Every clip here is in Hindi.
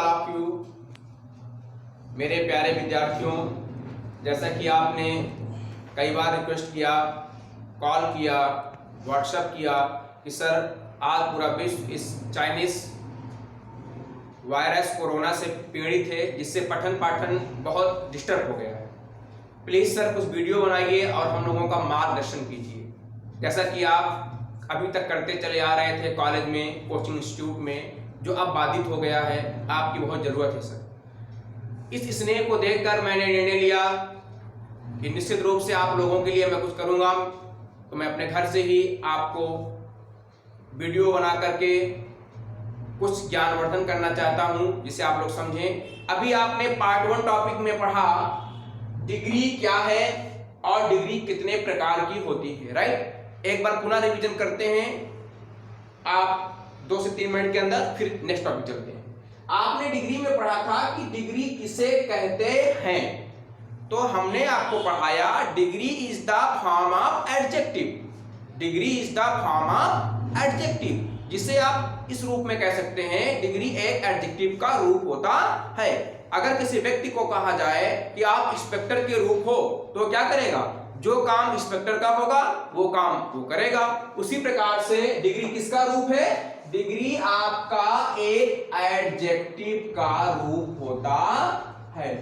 ऑफ यू मेरे प्यारे विद्यार्थियों। जैसा कि आपने कई बार रिक्वेस्ट किया, कॉल किया, व्हाट्सएप किया कि सर आज पूरा विश्व इस चाइनीज वायरस कोरोना से पीड़ित है, जिससे पठन पाठन बहुत डिस्टर्ब हो गया है। प्लीज़ सर कुछ वीडियो बनाइए और हम लोगों का मार्गदर्शन कीजिए, जैसा कि आप अभी तक करते चले आ रहे थे कॉलेज में, कोचिंग इंस्टीट्यूट में, जो अब बाधित हो गया है। आपकी बहुत ज़रूरत है सर। इस स्नेह को देखकर मैंने निर्णय लिया कि निश्चित रूप से आप लोगों के लिए मैं कुछ करूँगा। तो मैं अपने घर से ही आपको वीडियो बना करके कुछ ज्ञानवर्धन करना चाहता हूँ, जिसे आप लोग समझें। अभी आपने पार्ट 1 टॉपिक में पढ़ा डिग्री क्या है और डिग्री कितने प्रकार की होती है, राइट। एक बार पुनः रिवीजन करते हैं आप 2 से 3 मिनट के अंदर, फिर नेक्स्ट टॉपिक चलते हैं। आपने डिग्री में पढ़ा था कि डिग्री किसे कहते हैं। तो हमने आपको पढ़ाया degree is the form of adjective. Degree is the form of adjective, जिसे आप इस रूप में कह सकते हैं, डिग्री एक एडजेक्टिव का रूप होता है। अगर किसी व्यक्ति को कहा जाए कि आप इंस्पेक्टर के रूप हो, तो क्या करेगा? जो काम इंस्पेक्टर का होगा वो काम वो करेगा। उसी प्रकार से डिग्री किसका रूप है? डिग्री आपका एक एडजेक्टिव का रूप होता है।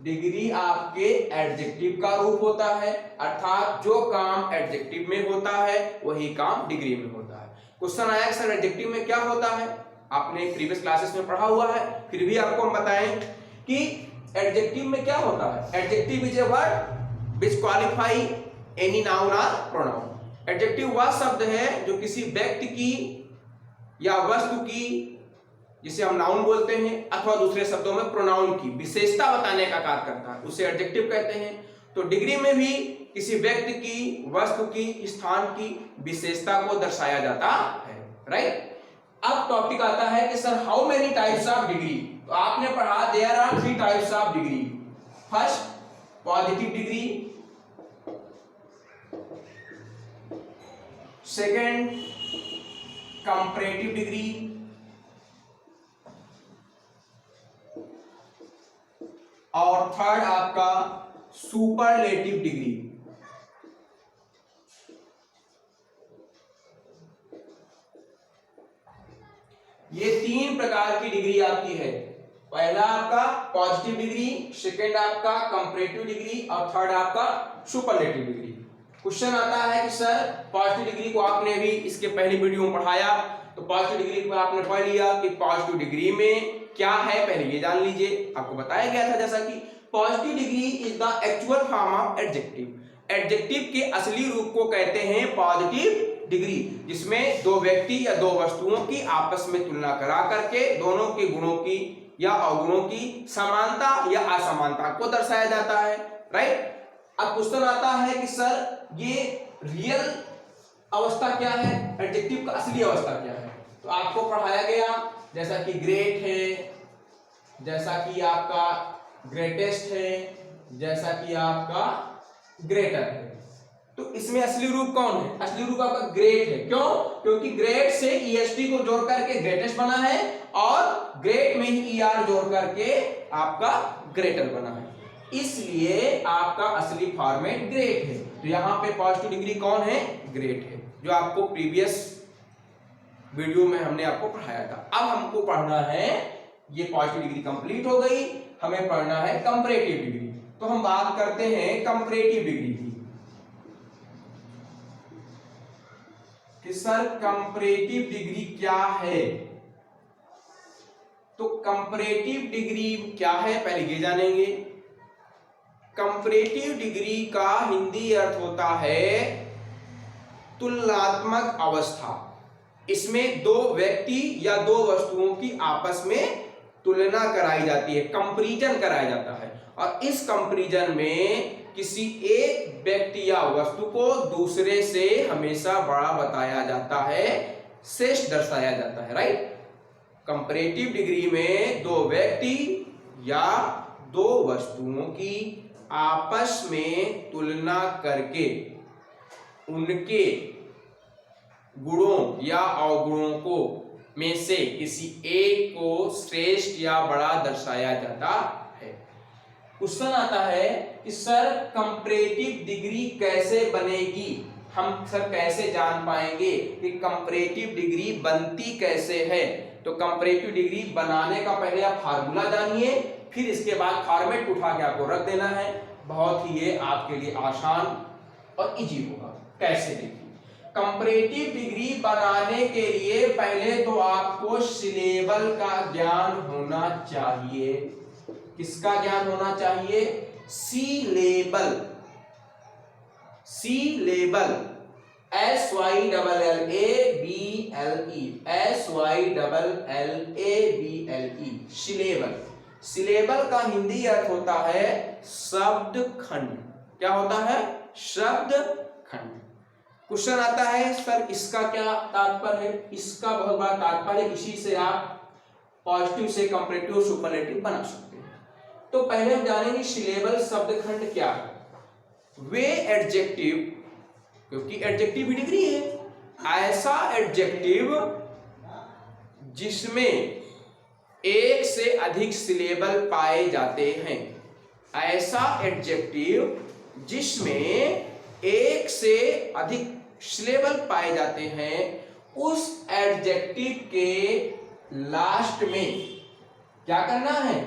डिग्री आपके एडजेक्टिव का रूप होता है, अर्थात जो काम एडजेक्टिव में होता है वही काम डिग्री में होता है। क्वेश्चन आया सर एडजेक्टिव में क्या होता है? आपने प्रीवियस क्लासेस में पढ़ा हुआ है, फिर भी आपको हम बताएं कि एडजेक्टिव में क्या होता है। Adjective is a word which qualify any noun or pronoun। Adjective वह शब्द है जो किसी व्यक्ति की या वस्तु की, जिसे हम नाउन बोलते हैं, अथवा दूसरे शब्दों में प्रोनाउन की विशेषता बताने का कार्य करता है, उसे एडजेक्टिव कहते हैं। तो डिग्री में भी किसी व्यक्ति की, वस्तु की, स्थान की विशेषता को दर्शाया जाता है, राइट। अब टॉपिक आता है कि sir how many types of degree. तो आपने पढ़ा there are 3 types of degree. First positive degree, second comparative degree, और थर्ड आपका सुपरलेटिव डिग्री। ये 3 प्रकार की डिग्री आपकी है। पहला आपका पॉजिटिव डिग्री, सेकेंड आपका कंपैरेटिव डिग्री, और थर्ड आपका सुपरलेटिव डिग्री। क्वेश्चन आता है कि सर पॉजिटिव डिग्री को आपने भी इसके पहली वीडियो में पढ़ाया, तो पॉजिटिव डिग्री को आपने पढ़ लिया कि पॉजिटिव डिग्री में क्या है, पहले ये जान लीजिए। आपको बताया गया था जैसा कि positive degree is the actual form of adjective. Adjective के असली रूप को कहते हैं पॉजिटिव डिग्री, जिसमें 2 व्यक्ति या 2 वस्तुओं की आपस में तुलना करा करके दोनों के गुणों की या अवगुणों की समानता या असमानता को दर्शाया जाता है, राइट। अब क्वेश्चन आता है कि सर ये रियल अवस्था क्या है, एडजेक्टिव का असली अवस्था क्या है। तो आपको पढ़ाया गया जैसा कि ग्रेट है, जैसा कि आपका ग्रेटेस्ट है, जैसा कि आपका ग्रेटर है। तो इसमें असली रूप कौन है? असली रूप आपका ग्रेट है। क्यों? क्योंकि ग्रेट से ईएसटी को जोड़ करके ग्रेटेस्ट बना है, और ग्रेट में ही ईआर जोड़ करके आपका ग्रेटर बना है, इसलिए आपका असली फॉर्मेट ग्रेट है। तो यहां पे पॉजिटिव डिग्री कौन है? ग्रेट है, जो आपको प्रीवियस वीडियो में हमने आपको पढ़ाया था। अब हमको पढ़ना है, ये पॉजिटिव डिग्री कंप्लीट हो गई, हमें पढ़ना है कंपैरेटिव डिग्री। तो हम बात करते हैं कंपैरेटिव डिग्री की कि सर कंपैरेटिव डिग्री क्या है। तो कंपैरेटिव डिग्री क्या है पहले ये जानेंगे। कंपैरेटिव डिग्री का हिंदी अर्थ होता है तुलनात्मक अवस्था। इसमें 2 व्यक्ति या 2 वस्तुओं की आपस में तुलना कराई जाती है, कंपैरिजन कराया जाता है, और इस कंपैरिजन में किसी एक व्यक्ति या वस्तु को दूसरे से हमेशा बड़ा बताया जाता है, श्रेष्ठ दर्शाया जाता है, राइट। कंपैरेटिव डिग्री में 2 व्यक्ति या 2 वस्तुओं की आपस में तुलना करके उनके गुणों या अवगुणों को में से किसी एक को श्रेष्ठ या बड़ा दर्शाया जाता है। क्वेश्चन आता है कि सर कंपैरेटिव डिग्री कैसे बनेगी, हम सर कैसे जान पाएंगे कि कंपैरेटिव डिग्री बनती कैसे है। तो कंपैरेटिव डिग्री बनाने का पहले आप फार्मूला जानिए, फिर इसके बाद फॉर्मेट उठा के आपको रख देना है। बहुत ही ये आपके लिए आसान और इजी होगा। कैसे देखिए, कंपैरेटिव डिग्री बनाने के लिए पहले तो आपको सिलेबल का ज्ञान होना चाहिए। किसका ज्ञान होना चाहिए? Syllable. Syllable SYLLABLE SYLLABLE syllable. Syllable का हिंदी अर्थ होता है शब्द खंड। क्या होता है? शब्द खंड। क्वेश्चन आता है सर इसका क्या तात्पर्य है? इसका बहुत बड़ा तात्पर्य, इसी से आप पॉजिटिव से कंपैरेटिव और सुपरलेटिव बना सकते हैं। तो पहले हम जानेंगे सिलेबल शब्द खंड क्या है। वे एडजेक्टिव, क्योंकि एडजेक्टिव भी डिग्री है, ऐसा एडजेक्टिव जिसमें एक से अधिक सिलेबल पाए जाते हैं। ऐसा एडजेक्टिव जिसमें एक से अधिक सिलेबल पाए जाते हैं, उस एडजेक्टिव के लास्ट में क्या करना है?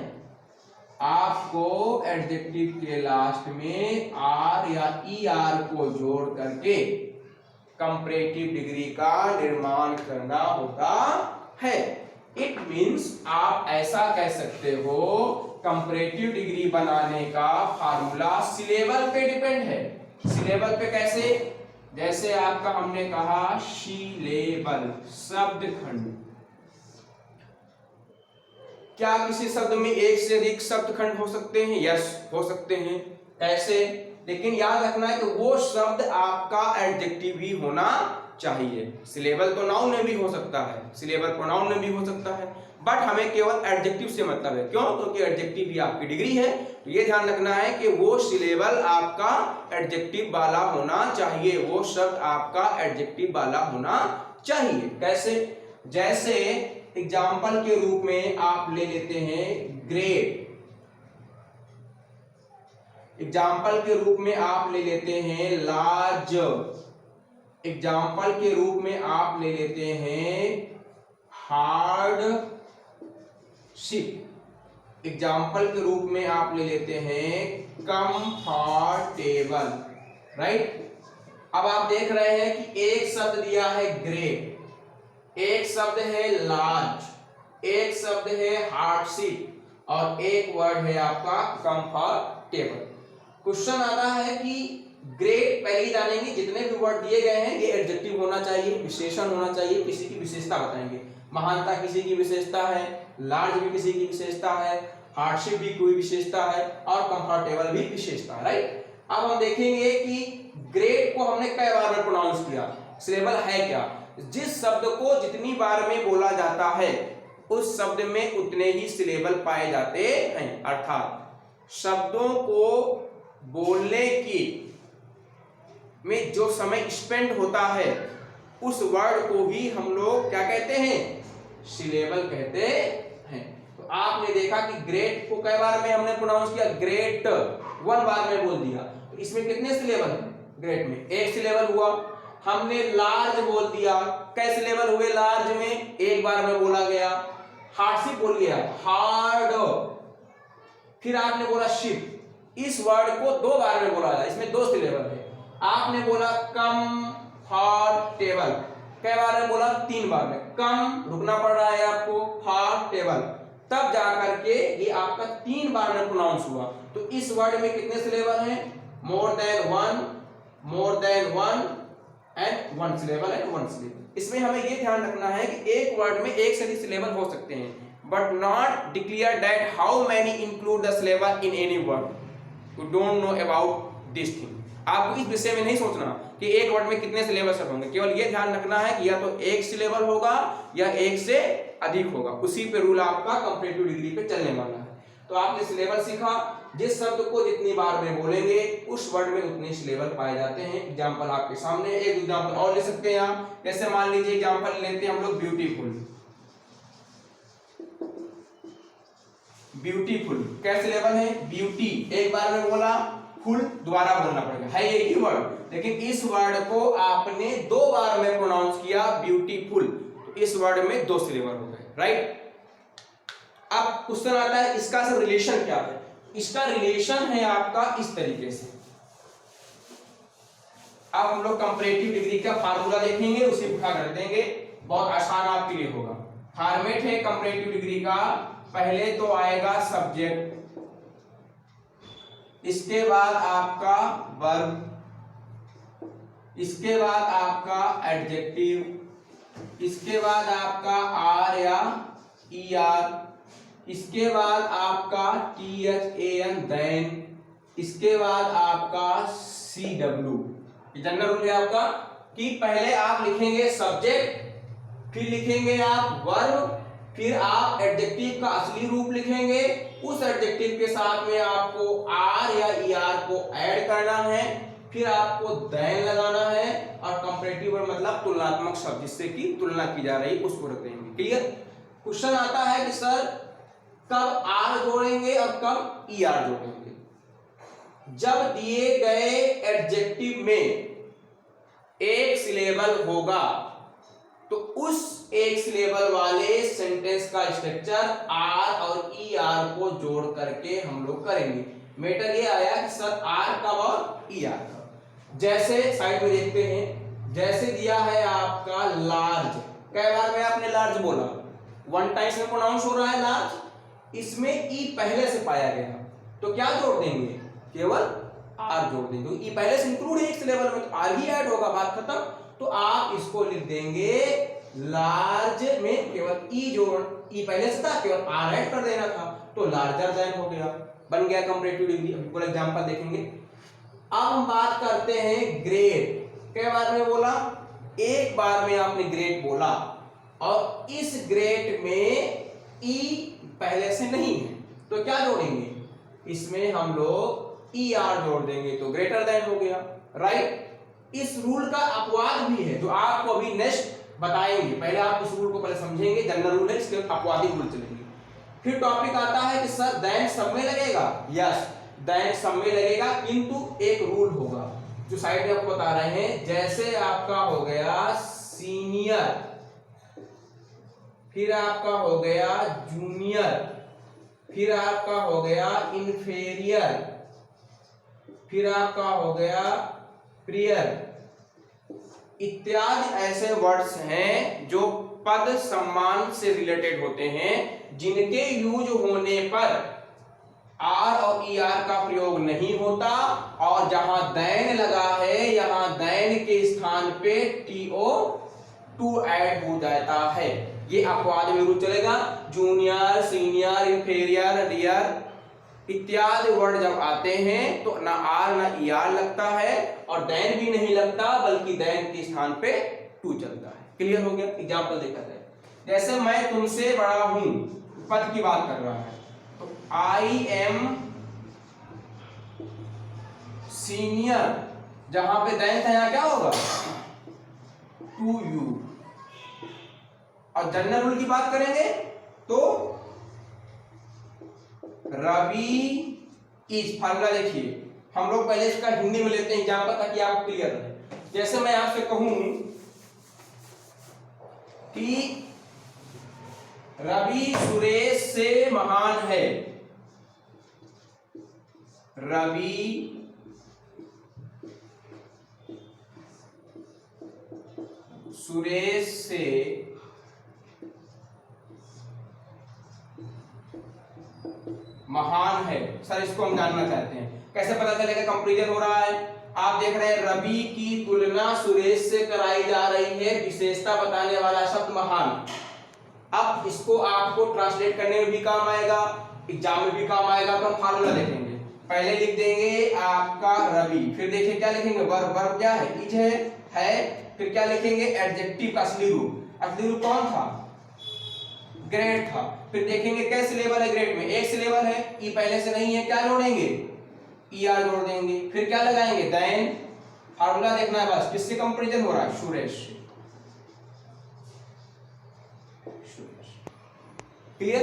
आपको एडजेक्टिव के लास्ट में आर या ER को जोड़ करके कंपैरेटिव डिग्री का निर्माण करना होता है। इट मीन्स आप ऐसा कह सकते हो कंपैरेटिव डिग्री बनाने का फार्मूला सिलेबल पे डिपेंड है। सिलेबल पे कैसे? जैसे आपका हमने कहा सिलेबल शब्द खंड। क्या किसी शब्द में एक से अधिक शब्द खंड हो सकते हैं? यस, हो सकते हैं। कैसे? लेकिन याद रखना है कि वो शब्द आपका एडजेक्टिव ही होना चाहिए। सिलेबल तो नाउन में भी हो सकता है, सिलेबल प्रोनाउन में भी हो सकता है, बट हमें केवल एडजेक्टिव से मतलब है। क्यों? क्योंकि एडजेक्टिव ही आपकी डिग्री है। तो ये ध्यान रखना है कि वो सिलेबल आपका एडजेक्टिव वाला होना चाहिए, वो शब्द आपका एडजेक्टिव वाला होना चाहिए। कैसे? जैसे एग्जाम्पल के रूप में आप ले लेते हैं ग्रेट। एग्जाम्पल के रूप में आप ले लेते हैं लार्ज। एग्जाम्पल के रूप में आप ले लेते हैं हार्ड शिप। एग्जाम्पल के रूप में आप ले लेते हैं कंफर्टेबल। राइट? अब आप देख रहे हैं कि एक शब्द दिया है ग्रेट, एक शब्द है लार्ज, एक शब्द है हार्डशिप और एक वर्ड है आपका कंफर्टेबल। क्वेश्चन आता है कि ग्रेट पहले ही जानेंगे, जितने भी वर्ड दिए गए हैं ये एडजेक्टिव होना चाहिए, विशेषण होना चाहिए, किसी की विशेषता बताएंगे। महानता किसी की विशेषता है, लार्ज भी किसी की विशेषता है, हार्डशिप भी कोई विशेषता है और कंफर्टेबल भी विशेषता है। राइट? अब हम देखेंगे कि ग्रेट को हमने कई बार में प्रोनाउंस किया। सिलेबल है क्या? जिस शब्द को जितनी बार में बोला जाता है उस शब्द में उतने ही सिलेबल पाए जाते हैं। अर्थात शब्दों को बोलने की में जो समय स्पेंड होता है उस वर्ड को ही हम लोग क्या कहते हैं? सिलेबल कहते हैं। तो आपने देखा कि ग्रेट को कई बार में हमने प्रोनाउंस किया, ग्रेट 1 बार में बोल दिया। तो इसमें कितने सिलेबल है? ग्रेट में 1 सिलेबल हुआ। हमने लार्ज बोल दिया, कैसे सिलेबल हुए? लार्ज में 1 बार में बोला गया। हार्डशिप बोल गया, हार्ड। फिर आपने बोला शिप, इस वर्ड को 2 बार में बोला जाए, इसमें 2 सिलेबल है। आपने बोला कंफर्टेबल, कई बार में बोला? 3 बार में। कम रुकना पड़ रहा है आपको, फॉर्टेबल, तब जाकर के ये आपका 3 बार में प्रोनाउंस हुआ। तो इस वर्ड में कितने सिलेबल हैं? More than one and 1 syllable and 1 syllable. इसमें हमें ये ध्यान रखना है कि एक वर्ड में एक से अधिक सिलेबल हो सकते हैं, but not declare that how many include the syllable in any word. You don't know about this thing. आपको इस विषय में नहीं सोचना कि एक वर्ड में कितने सिलेबस होंगे, केवल ये ध्यान रखना है कि या तो 1 सिलेबल होगा या 1 से अधिक होगा। उसी पे रूल आपका कंपैरेटिव डिग्री पे चलने वाला है। तो आपने सिलेबल सीखा, जिस शब्द को जितनी बार में बोलेंगे उस वर्ड में उतने सिलेबल पाए जाते हैं। एग्जाम्पल आपके सामने, एक एग्जाम्पल और ले सकते हैं आप। जैसे मान लीजिए एग्जाम्पल लेते हैं हम लोग ब्यूटीफुल। ब्यूटीफुल। क्या सिलेबल है? ब्यूटी एक बार में बोला, फुल दोबारा बोलना पड़ेगा, है एक ही वर्ड, लेकिन इस वर्ड को आपने 2 बार में प्रोनाउंस किया ब्यूटीफुल, तो इस वर्ड में 2 सिलेबल हो गए, राइट। अब क्वेश्चन आता है इसका सब रिलेशन क्या है? इसका रिलेशन है आपका इस तरीके से। अब हम लोग कंपैरेटिव डिग्री का फार्मूला देखेंगे, उसे उठा कर देंगे, बहुत आसान आपके लिए होगा। फॉर्मेट है कंपैरेटिव डिग्री का, पहले तो आएगा सब्जेक्ट, इसके बाद आपका वर्ब, इसके बाद आपका एडजेक्टिव, इसके बाद आपका आर या ई आर, इसके बाद आपका T H A N then, इसके बाद आपका सी डब्ल्यू। जनरल रूल है आपका कि पहले आप लिखेंगे सब्जेक्ट, फिर लिखेंगे आप वर्ब, फिर आप एडजेक्टिव का असली रूप लिखेंगे, उस एडजेक्टिव के साथ में आपको आर या ई आर को ऐड करना है, फिर आपको देन लगाना है, और कंपैरेटिव वर्ड मतलब तुलनात्मक शब्द जिससे कि तुलना की जा रही उसको रख देंगे। क्लियर? क्वेश्चन आता है कि सर कब आर जोड़ेंगे और कब ई आर जोड़ेंगे? जब दिए गए एडजेक्टिव में एक सिलेबल होगा तो उस एक सिलेबल वाले सेंटेंस का स्ट्रक्चर आर और ई आर को जोड़ करके हम लोग करेंगे। मैटर ये आया कि सर आर कब और ई आर कब। जैसे साइड में देखते हैं, जैसे दिया है आपका लार्ज, कई बार में आपने लार्ज बोला, 1 टाइम में प्रोनाउंस हो रहा है लार्ज, इसमें ई पहले से पाया गया, तो क्या जोड़ देंगे? केवल आर जोड़ देंगे, तो ई पहले से इंक्लूड है एक सिलेबल में, तो आर ही ऐड होगा, बात खत्म। तो आप इसको लिख देंगे लार्ज में केवल ई जोड़, ई पहले से था, केवल आर ऐड कर देना था, तो लार्जर देन हो गया, बन गया कंपैरेटिव डिग्री। अभी पूरा एग्जांपल देखेंगे। अब हम बात करते हैं ग्रेड। कई बार में बोला? एक बार में आपने ग्रेड बोला, और इस ग्रेड में ई पहले से नहीं है, तो क्या जोड़ेंगे? इसमें हम लोग ई आर जोड़ देंगे, तो ग्रेटर देन हो गया, राइट। इस रूल का अपवाद भी है जो आपको अभी नेक्स्ट बताएंगे, पहले आप इस रूल को पहले समझेंगे, जनरल रूल है, इसके अपवादी रूल चलेंगे। फिर टॉपिक आता है कि सर देन सब में लगेगा। यस, देन सब में लगेगा, किंतु एक रूल होगा जो साइड में आपको बता रहे हैं। जैसे आपका हो गया सीनियर, फिर आपका हो गया जूनियर, फिर आपका हो गया इंफीरियर, फिर आपका हो गया प्रियर, इत्यादि ऐसे वर्ड्स हैं जो पद सम्मान से रिलेटेड होते हैं, जिनके यूज होने पर आर और ई आर का प्रयोग नहीं होता, और जहां दैन लगा है यहां दैन के स्थान पे टीओ टू ऐड हो जाता है। ये अपवाद में रूल चलेगा। जूनियर, सीनियर, इंफीरियर, डियर इत्यादि वर्ड जब आते हैं तो ना आर ना ई आर लगता है, और दैन भी नहीं लगता, बल्कि दैन के स्थान पे टू चलता है। क्लियर हो गया? एग्जांपल देखा जाए, जैसे मैं तुमसे बड़ा हूं, पद की बात कर रहा है, तो आई एम सीनियर, जहां पे दैन था यहां क्या होगा? To you. और जनरल रूल की बात करेंगे तो रवि इज। फार्मूला देखिए, हम लोग पहले इसका हिंदी में लेते हैं एग्जांपल ताकि आपको क्लियर रहे। जैसे मैं आपसे कहूं कि रवि सुरेश से महान है, रवि सुरेश से महान है। सर इसको हम जानना चाहते हैं, कैसे पता चलेगा? कंपैरिजन हो रहा है, आप देख रहे हैं रवि की तुलना सुरेश से कराई जा रही है, विशेषता बताने वाला शब्द महान। अब इसको आपको ट्रांसलेट करने में भी काम आएगा, एग्जाम में भी काम आएगा, तो हम फार्मूला देखेंगे। पहले लिख देंगे आपका रवि, फिर देखिए क्या लिखेंगे? वर्ब। वर्ब क्या है? इज है। फिर क्या लिखेंगे? एडजेक्टिव का असली रूप। असली रूप कौन था? ग्रेड था। फिर देखेंगे क्या सिलेबल है ग्रेड में? एक सिलेबल है, ई पहले से नहीं है, क्या जोड़ेंगे? ई आर जोड़ देंगे। फिर क्या लगाएंगे? देन। फार्मूला देखना है बस, किससे कंपैरिजन हो रहा है? सुरेश। क्लियर?